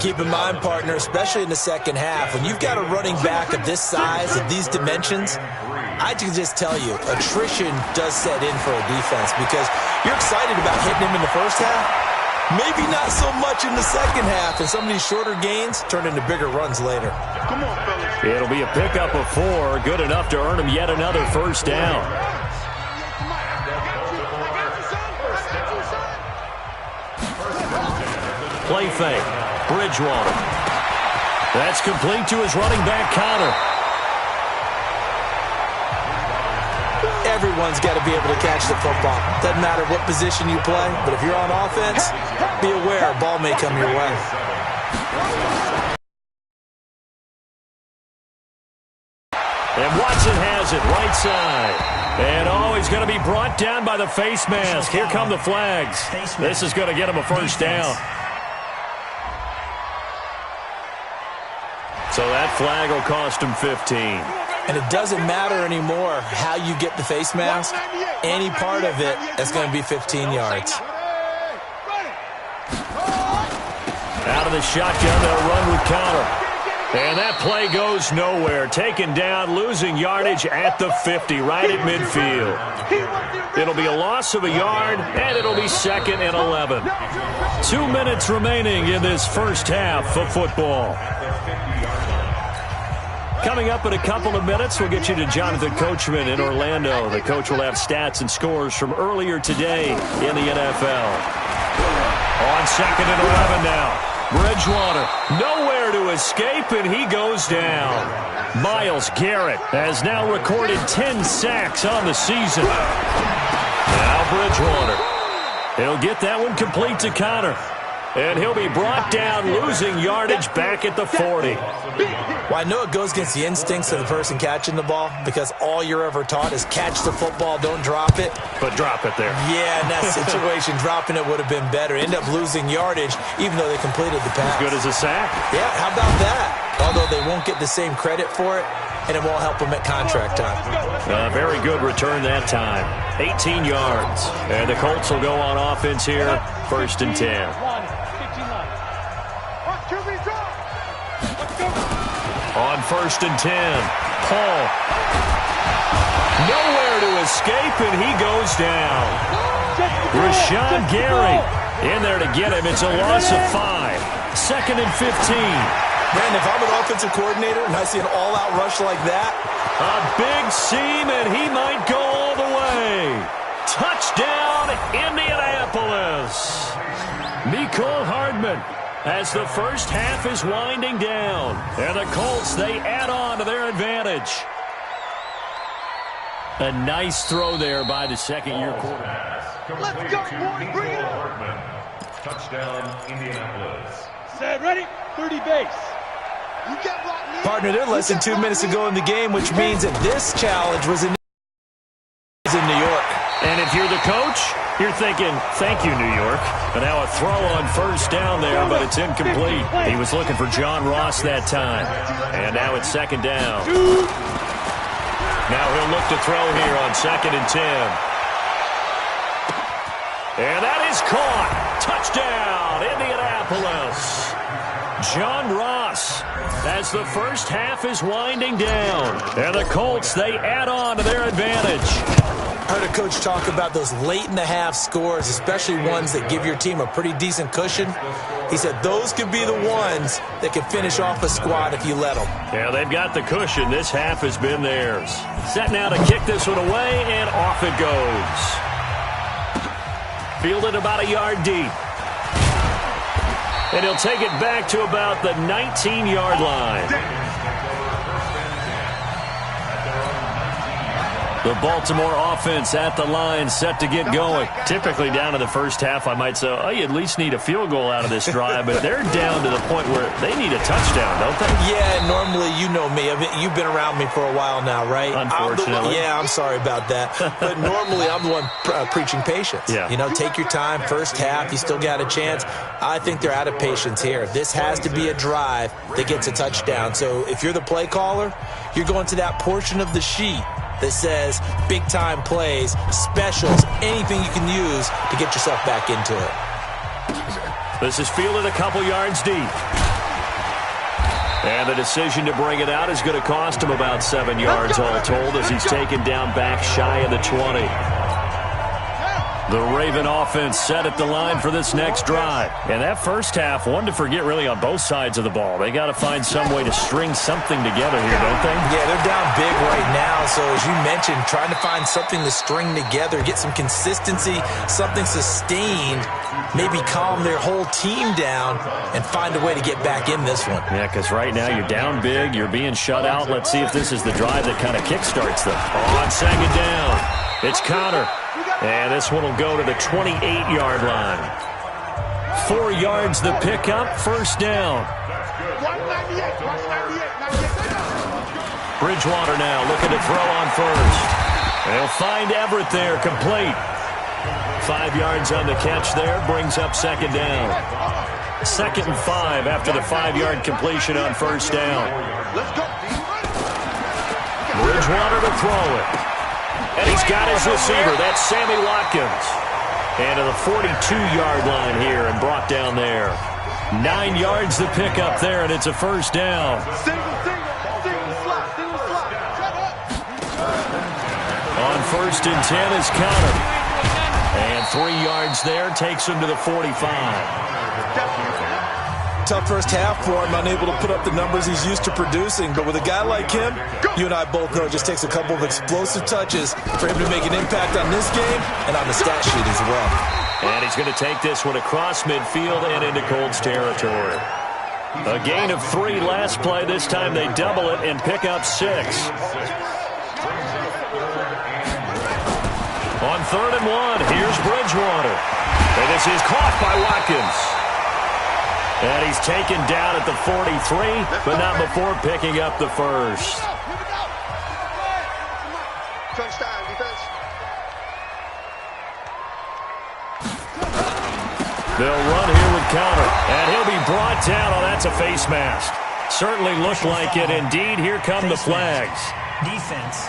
Keep in mind, partner, especially in the second half, when you've got a running back of this size, of these dimensions, I can just tell you, attrition does set in for a defense because you're excited about hitting him in the first half. Maybe not so much in the second half, and some of these shorter gains turn into bigger runs later. Come on, fellas. It'll be a pickup of 4, good enough to earn him yet another first down. Play fake. Bridgewater. That's complete to his running back, Connor. Everyone's got to be able to catch the football. Doesn't matter what position you play, but if you're on offense, be aware a ball may come your way. And Watson has it right side. And he's going to be brought down by the face mask. Here come the flags. This is going to get him a first down. So that flag will cost him 15. And it doesn't matter anymore how you get the face mask. Any part of it is going to be 15 yards. Out of the shotgun, they'll run with Connor. And that play goes nowhere. Taken down, losing yardage at the 50, right at midfield. It'll be a loss of a yard, and it'll be 2nd and 11. 2 minutes remaining in this first half of football. Coming up in a couple of minutes, we'll get you to Jonathan Coachman in Orlando. The coach will have stats and scores from earlier today in the NFL. On 2nd and 11 now. Bridgewater, nowhere to escape, and he goes down. Myles Garrett has now recorded 10 sacks on the season. Now Bridgewater. He'll get that one complete to Connor. And he'll be brought down, losing yardage back at the 40. Well, I know it goes against the instincts of the person catching the ball because all you're ever taught is catch the football, don't drop it. But drop it there. Yeah, in that situation, dropping it would have been better. End up losing yardage even though they completed the pass. As good as a sack. Yeah, how about that? Although they won't get the same credit for it, and it won't help them at contract time. Very good return that time. 18 yards. And the Colts will go on offense here, 1st and 10. On 1st and 10, Paul. Nowhere to escape, and he goes down. Rashawn Gary in there to get him. It's a loss of 5. 2nd and 15. Man, if I'm an offensive coordinator and I see an all-out rush like that. A big seam, and he might go all the way. Touchdown, Indianapolis. Mecole Hardman. As the first half is winding down. And the Colts, they add on to their advantage. A nice throw there by the second-year quarterback. Let's go, boys. Bring it up. Touchdown, Indianapolis. Set, ready? 30 base. You got right, Partner, they're less than 2 minutes to go in the game, which means that this challenge was in New York. And if you're the coach, you're thinking, thank you, New York. But now a throw on first down there, but it's incomplete. He was looking for John Ross that time. And now it's 2nd down. Now he'll look to throw here on 2nd and 10. And that is caught. Touchdown, Indianapolis. John Ross, as the first half is winding down. And the Colts, they add on to their advantage. I heard a coach talk about those late-in-the-half scores, especially ones that give your team a pretty decent cushion. He said those could be the ones that can finish off a squad if you let them. Yeah, they've got the cushion. This half has been theirs. Set now to kick this one away, and off it goes. Fielded about a yard deep. And he'll take it back to about the 19-yard line. The Baltimore offense at the line, set to get going. Typically down to the first half, I might say, oh, you at least need a field goal out of this drive, but they're down to the point where they need a touchdown, don't they? Yeah, normally, you know me. You've been around me for a while now, right? Unfortunately. I'm sorry about that. But normally, I'm the one preaching patience. Yeah. You know, take your time. First half, you still got a chance. I think they're out of patience here. This has to be a drive that gets a touchdown. So if you're the play caller, you're going to that portion of the sheet that says big-time plays, specials, anything you can use to get yourself back into it. This is fielded a couple yards deep. And the decision to bring it out is going to cost him about 7 yards all told as he's taken down back shy of the 20. The Raven offense set at the line for this next drive. And that first half, one to forget really on both sides of the ball. They got to find some way to string something together here, don't they? Yeah, they're down big right now. So as you mentioned, trying to find something to string together, get some consistency, something sustained, maybe calm their whole team down and find a way to get back in this one. Yeah, because right now you're down big, you're being shut out. Let's see if this is the drive that kind of kickstarts them. On second down, it's Connor. And this one will go to the 28-yard line. 4 yards the pickup, first down. Bridgewater now looking to throw on first. They'll find Everett there, complete. 5 yards on the catch there, brings up second down. 2nd and 5 after the 5-yard completion on first down. Bridgewater to throw it. And he's got his receiver. That's Sammy Watkins. And to the 42-yard line here and brought down there. 9 yards the pickup there, and it's a first down. On 1st and 10 is Connor. And 3 yards there takes him to the 45. Tough first half for him, unable to put up the numbers he's used to producing. But with a guy like him, you and I both know it just takes a couple of explosive touches for him to make an impact on this game and on the stat sheet as well. And he's going to take this one across midfield and into Colts territory. A gain of 3 last play. This time they double it and pick up 6. On 3rd and 1, here's Bridgewater. And this is caught by Watkins. And he's taken down at the 43, but not before picking up the first. They'll run here with Connor, and he'll be brought down. Oh, that's a face mask. Certainly looked like it. Indeed, here come the flags. Defense.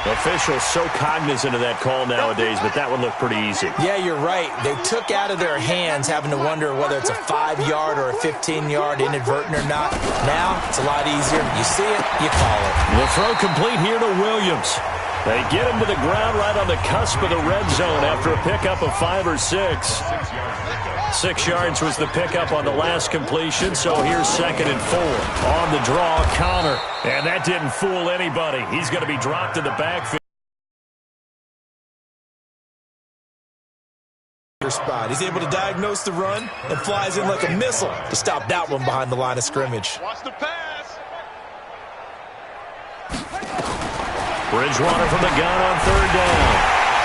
Officials so cognizant of that call nowadays, but that one looked pretty easy. Yeah, you're right. They took out of their hands having to wonder whether it's a 5-yard or a 15-yard inadvertent or not. Now, it's a lot easier. You see it, you call it. The throw complete here to Williams. They get him to the ground right on the cusp of the red zone after a pickup of 5 or 6. 6 yards was the pickup on the last completion, so here's 2nd and 4. On the draw, Connor. And that didn't fool anybody. He's going to be dropped in the backfield. Spot. He's able to diagnose the run and flies in like a missile to stop that one behind the line of scrimmage. Watch the pass. Bridgewater from the gun on 3rd down.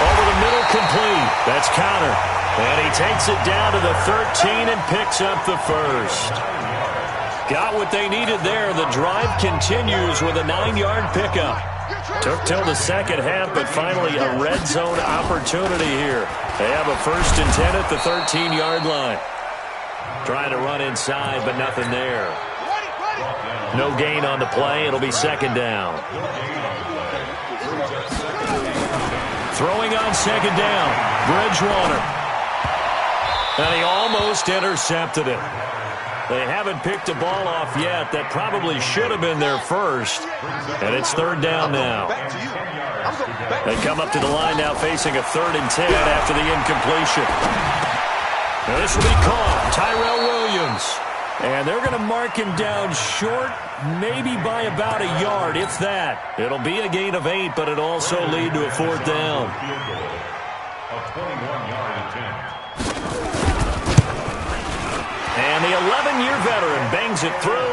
Over the middle, complete. That's Connor. And he takes it down to the 13 and picks up the first. Got what they needed there. The drive continues with a 9-yard pickup. Took till the second half, but finally a red zone opportunity here. They have a 1st and 10 at the 13-yard line. Trying to run inside, but nothing there. No gain on the play. It'll be 2nd down. Throwing on 2nd down, Bridgewater. And he almost intercepted it. They haven't picked a ball off yet. That probably should have been their first. And it's 3rd down now. They come up to the line now facing a 3rd and 10 after the incompletion. Now this will be caught. Tyrell Williams. And they're going to mark him down short, maybe by about a yard, if that. It'll be a gain of 8, but it'll also lead to a 4th down. A 21-yard attempt. And the 11-year veteran bangs it through,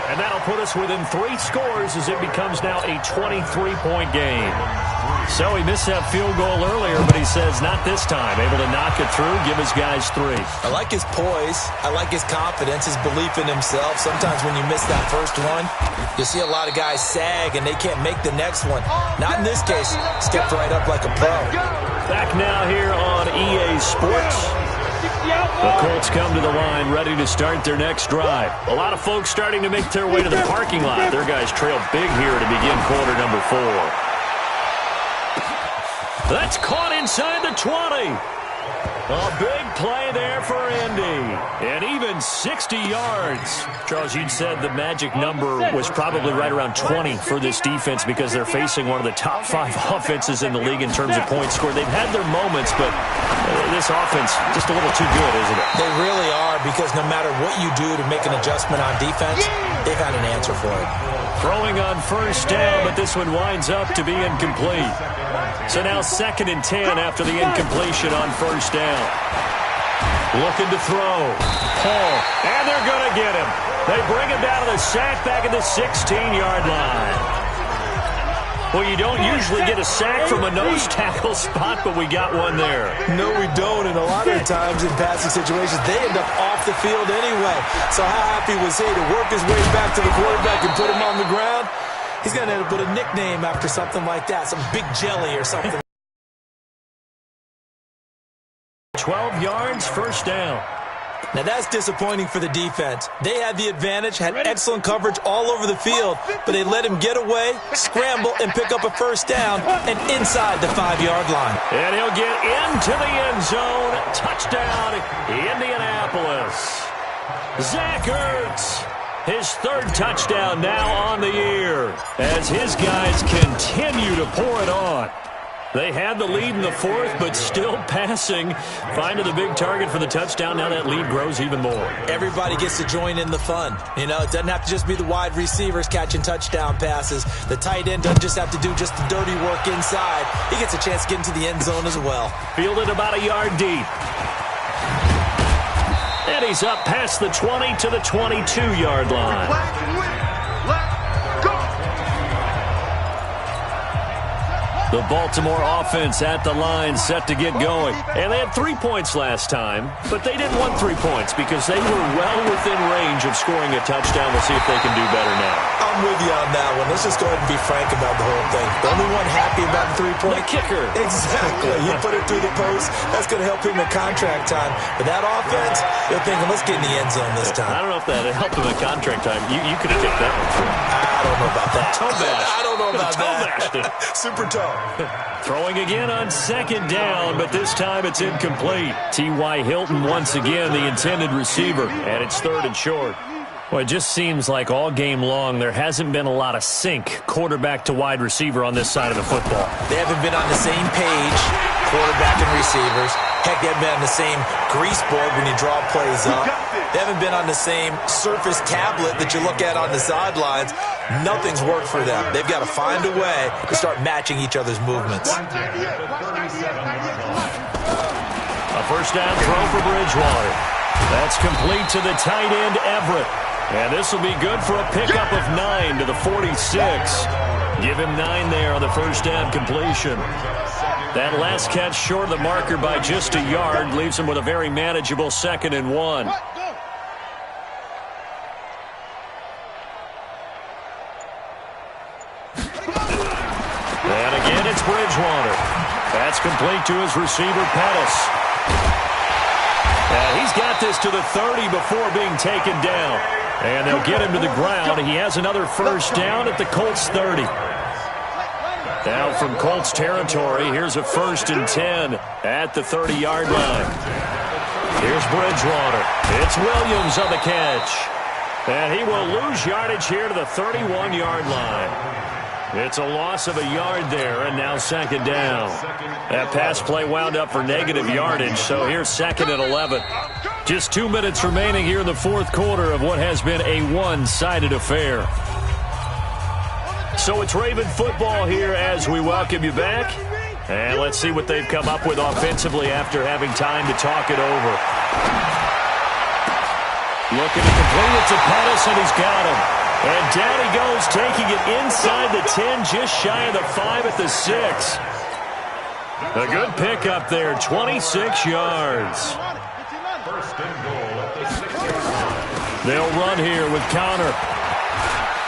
and that'll put us within 3 scores as it becomes now a 23-point game. So he missed that field goal earlier, but he says not this time. Able to knock it through, give his guys 3. I like his poise. I like his confidence, his belief in himself. Sometimes when you miss that first one, you see a lot of guys sag and they can't make the next one. Not in this case. Stepped right up like a pro. Back now here on EA Sports. The Colts come to the line ready to start their next drive. A lot of folks starting to make their way to the parking lot. Their guys trail big here to begin quarter number 4. That's caught inside the 20. A big play there for Indy. And even 60 yards. Charles, you'd said the magic number was probably right around 20 for this defense because they're facing one of the top 5 offenses in the league in terms of points scored. They've had their moments, but this offense just a little too good, isn't it? They really are, because no matter what you do to make an adjustment on defense, they've had an answer for it. Throwing on first down, but this one winds up to be incomplete. So now 2nd and 10 after the incompletion on first down. Looking to throw. Paul. And they're going to get him. They bring him down to the sack back at the 16-yard line. Well, you don't usually get a sack from a nose tackle spot, but we got one there. No, we don't. And a lot of the times in passing situations, they end up off the field anyway. So how happy was he to work his way back to the quarterback and put him on the ground? He's going to end up with a nickname after something like that, some big jelly or something. 12 yards, first down. Now, that's disappointing for the defense. They had the advantage, had excellent coverage all over the field, but they let him get away, scramble, and pick up a first down and inside the 5-yard line. And he'll get into the end zone. Touchdown, Indianapolis. Zach Ertz, his 3rd touchdown now on the year as his guys continue to pour it on. They had the lead in the 4th, but still passing. Finding the big target for the touchdown. Now that lead grows even more. Everybody gets to join in the fun. You know, it doesn't have to just be the wide receivers catching touchdown passes. The tight end doesn't just have to do just the dirty work inside. He gets a chance to get into the end zone as well. Fielded about a yard deep. And he's up past the 20 to the 22-yard line. The Baltimore offense at the line set to get going. And they had 3 points last time, but they didn't want 3 points because they were well within range of scoring a touchdown. We'll see if they can do better now. I'm with you on that one. Let's just go ahead and be frank about the whole thing. The only one happy about the 3-point. The kicker. Exactly. He put it through the post. That's going to help him in contract time. But that offense, they're thinking, let's get in the end zone this time. I don't know if that helped him in contract time. You could have taken that one through. I don't know about that. Toe bash. I don't know about that. Super toe. Throwing again on 2nd down, but this time it's incomplete. T.Y. Hilton once again the intended receiver, and it's 3rd and short. Well, it just seems like all game long there hasn't been a lot of sync quarterback to wide receiver on this side of the football. They haven't been on the same page, quarterback and receivers. Heck, they haven't been on the same grease board when you draw plays up. They haven't been on the same Surface tablet that you look at on the sidelines. Nothing's worked for them. They've got to find a way to start matching each other's movements. A first down throw for Bridgewater. That's complete to the tight end, Everett. And this will be good for a pickup of 9 to the 46. Give him 9 there on the first down completion. That last catch short of the marker by just a yard leaves him with a very manageable 2nd and 1. And again, it's Bridgewater. That's complete to his receiver, Pettis. And he's got this to the 30 before being taken down. And they'll get him to the ground. He has another first down at the Colts 30. Now from Colts territory, here's a 1st and 10 at the 30-yard line. Here's Bridgewater. It's Williams on the catch. And he will lose yardage here to the 31-yard line. It's a loss of a yard there, and now 2nd down. That pass play wound up for negative yardage, so here's 2nd and 11. Just 2 minutes remaining here in the 4th quarter of what has been a one-sided affair. So it's Raven football here as we welcome you back. And let's see what they've come up with offensively after having time to talk it over. Looking to complete it to Pettis, and he's got him. And down he goes, taking it inside the 10, just shy of the 5 at the 6. A good pickup there, 26 yards. They'll run here with Connor.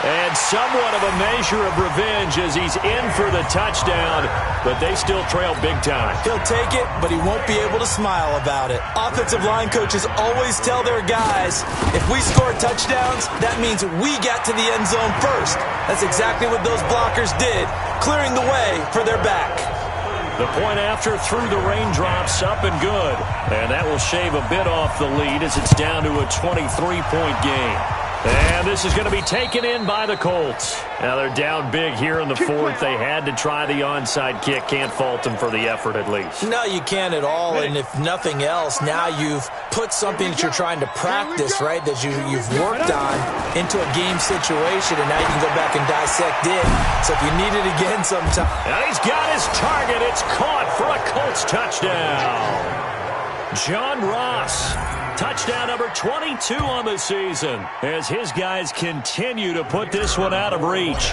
And somewhat of a measure of revenge as he's in for the touchdown, but they still trail big time. He'll take it, but he won't be able to smile about it. Offensive line coaches always tell their guys, if we score touchdowns, that means we got to the end zone first. That's exactly what those blockers did, clearing the way for their back. The point after through the raindrops, up and good. And that will shave a bit off the lead as it's down to a 23-point game. And this is going to be taken in by the Colts. Now they're down big here in the fourth. They had to try the onside kick. Can't fault them for the effort at least. No, you can't at all. And if nothing else, now you've put something that you're trying to practice, right, that you've worked on into a game situation, and now you can go back and dissect it. So if you need it again sometime. And he's got his target. It's caught for a Colts touchdown. John Ross. Touchdown number 22 on the season as his guys continue to put this one out of reach.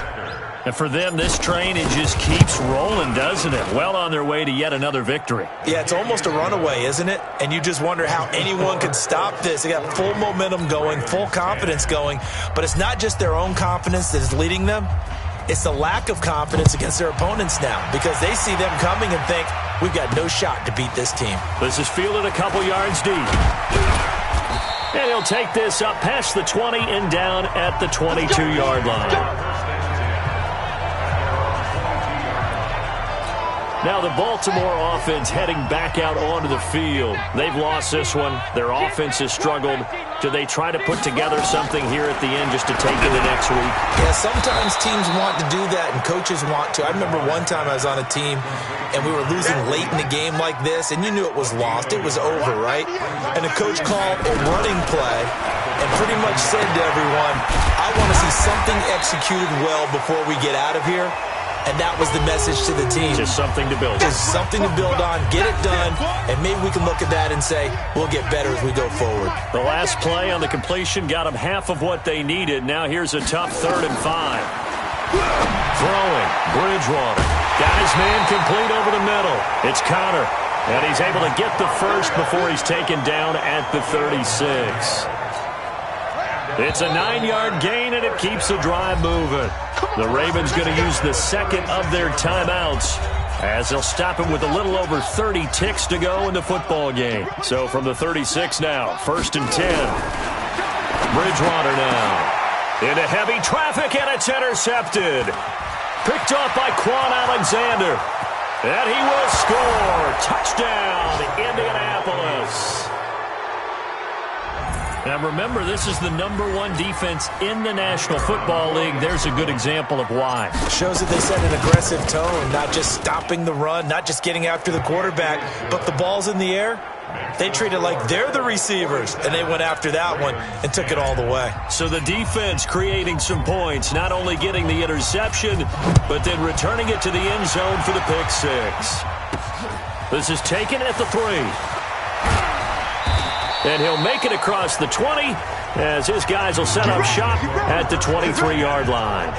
And for them, this train, it just keeps rolling, doesn't it? Well on their way to yet another victory. Yeah, it's almost a runaway, isn't it? And you just wonder how anyone could stop this. They got full momentum going, full confidence going. But it's not just their own confidence that is leading them. It's the lack of confidence against their opponents now because they see them coming and think, we've got no shot to beat this team. This is fielded a couple yards deep. And he'll take this up past the 20 and down at the 22-yard line. Now the Baltimore offense heading back out onto the field. They've lost this one. Their offense has struggled. Do they try to put together something here at the end just to take into next week? Yeah, sometimes teams want to do that and coaches want to. I remember one time I was on a team and we were losing late in the game like this, and you knew it was lost. It was over, right? And the coach called a running play and pretty much said to everyone, I want to see something executed well before we get out of here. And that was the message to the team. Just something to build on. Just something to build on, get it done, and maybe we can look at that and say, we'll get better as we go forward. The last play on the completion got them half of what they needed. Now here's a tough 3rd and 5. Throwing, Bridgewater. Got his man complete over the middle. It's Connor, and he's able to get the first before he's taken down at the 36. It's a 9-yard gain, and it keeps the drive moving. The Ravens going to use the second of their timeouts as they'll stop him with a little over 30 ticks to go in the football game. So from the 36 now, 1st and 10. Bridgewater now into heavy traffic, and it's intercepted. Picked up by Quan Alexander. And he will score. Touchdown, Indianapolis. Now remember, this is the #1 defense in the National Football League. There's a good example of why. Shows that they set an aggressive tone, not just stopping the run, not just getting after the quarterback, but the ball's in the air. They treat it like they're the receivers, and they went after that one and took it all the way. So the defense creating some points, not only getting the interception, but then returning it to the end zone for the pick six. This is taken at the 3. And he'll make it across the 20 as his guys will set up shop at the 23-yard line.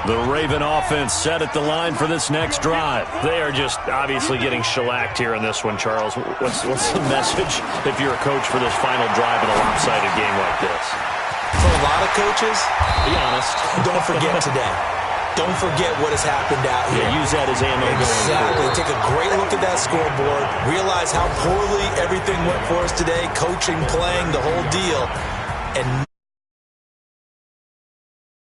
The Raven offense set at the line for this next drive. They are just obviously getting shellacked here in this one, Charles. What's the message if you're a coach for this final drive in a lopsided game like this? For a lot of coaches, be honest, don't forget today. Don't forget what has happened out here. Yeah, use that as ammo. Exactly. Take a great look at that scoreboard. Realize how poorly everything went for us today. Coaching, playing, the whole deal. And